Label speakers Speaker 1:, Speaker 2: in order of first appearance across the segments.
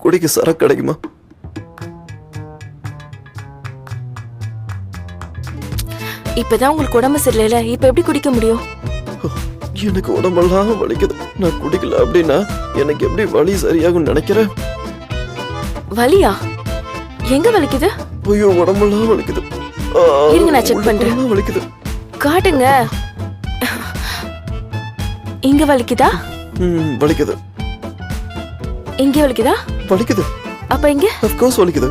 Speaker 1: குடிக்க சரக்கு கிடைக்குமா?
Speaker 2: இப்பதான் உங்களுக்கு உடம்பு சரியில்லைல, இப்ப எப்படி குடிக்க முடியும்?
Speaker 1: எனக்கு உடம்பெல்லாம் வலிக்குது. நான் குடிக்கல அப்படின்னா எனக்கு எப்படி வலி சரியாகும் நினைக்கிறேன்?
Speaker 2: வலியா? எங்க வலிக்குது?
Speaker 1: ஐயோ, உடம்பெல்லாம் வலிக்குது.
Speaker 2: இருங்க, நான் செக் பண்றேன்.
Speaker 1: வலிக்குது.
Speaker 2: காட்டுங்க. இங்க வலிக்குதா?
Speaker 1: வலிக்குது.
Speaker 2: இங்க வலிக்குதா?
Speaker 1: வலிக்குது.
Speaker 2: அப்ப இங்க?
Speaker 1: ஆஃப் கோர்ஸ் வலிக்குது.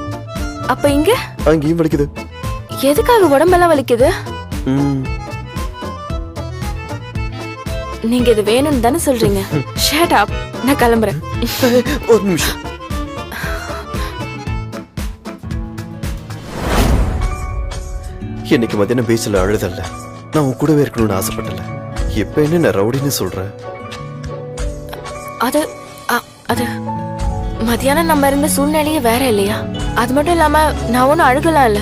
Speaker 2: அப்ப இங்க?
Speaker 1: அங்கேயும் வலிக்குது.
Speaker 2: எதுக்காக உடம்பெல்லாம் வலிக்குது? நீங்க இது வேணும்னு தானே சொல்றீங்க? ஷட் அப், நான் கிளம்புறேன்.
Speaker 1: ஒரு நிமிஷம். இன்னைக்கு மத்தியானம் பீச்சில் அழுதல்ல, நான் உன் கூடவே இருக்கணும்னு ஆசைப்பட்டல. இப்ப என்ன நான் ரவுடின்னு சொல்றேன்?
Speaker 2: அது அது மத்தியானம் நம்ம இருந்த சூழ்நிலையே வேற இல்லையா? அது மட்டும் இல்லாம நான் ஒன்னும் அழுகலாம் இல்ல.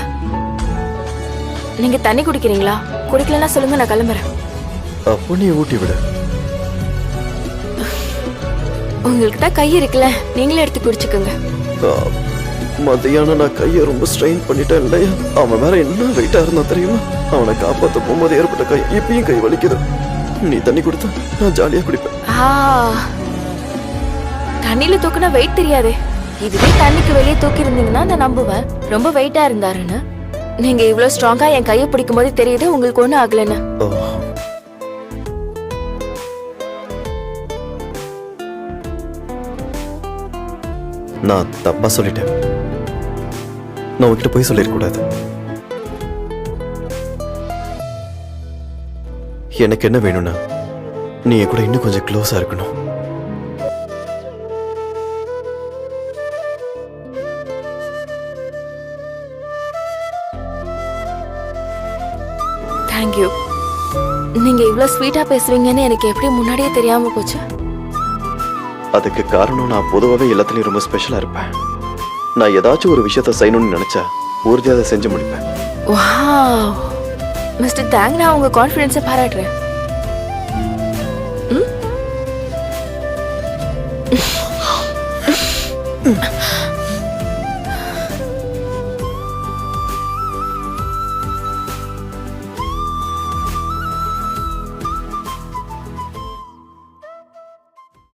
Speaker 2: நீங்க தண்ணி குடிக்கிறீங்களா? குடிக்கலன்னா சொல்லுங்க, நான் கிளம்புறேன்.
Speaker 1: அப்போ நீ ஊட்டி விட.
Speaker 2: உங்களுக்கு தான் கை இருக்குல்ல, நீங்களே எடுத்து குடிச்சுக்கோங்க.
Speaker 1: மத்தியானம் நான் கையை ரொம்ப ஸ்ட்ரெயின் பண்ணிட்டேன் இல்லையா? அவன் வேற என்ன வெயிட்டா இருந்தா தெரியுமா? அவனை காப்பாத்த போகும்போது ஏற்பட்ட கை இப்பயும் கை வலிக்குது. நீ தண்ணி கொடுத்தா நான் ஜாலியா குடிப்பேன்.
Speaker 2: தண்ணியில தூக்குனா வெயிட் தெரியாதே. இதுவே தண்ணிக்கு வெளியே தூக்கி இருந்தீங்கன்னா நான் நம்புவேன் ரொம்ப வெயிட்டா இருந்தாருன்னு. நீங்க இவ்வளவு ஸ்ட்ராங்கா என் கையை பிடிக்கும் போது தெரியுது உங்களுக்கு ஒண்ணும் ஆகலன்னு.
Speaker 1: நான் தப்பா சொல்லிட்டேன். நான் உன்கிட்ட போய் சொல்லிடக்கூடாது. எனக்கு என்ன வேணும்னா நீ என் கூட இன்னும் கொஞ்சம் க்ளோஸா இருக்கணும்.
Speaker 2: தேங்க்யூ. நீங்க இவ்வளவு ஸ்வீட்டா பேசுவீங்கன்னு எனக்கு எப்படி முன்னாடியே தெரியாம போச்சு?
Speaker 1: அதுக்கு காரணம் நான் பொதுவாகவே எல்லாத்துலயும் ரொம்ப ஸ்பெஷலா இருப்பேன். நான் ஏதாச்சும் ஒரு விஷயத்த செய்யணும்னு நினைச்சா உறுதியா அதை செஞ்சு முடிப்பேன்.
Speaker 2: வாவ் மிஸ்டர் தேங், நான் உங்க கான்ஃபிடன்ஸை பாராட்டுறேன். ம்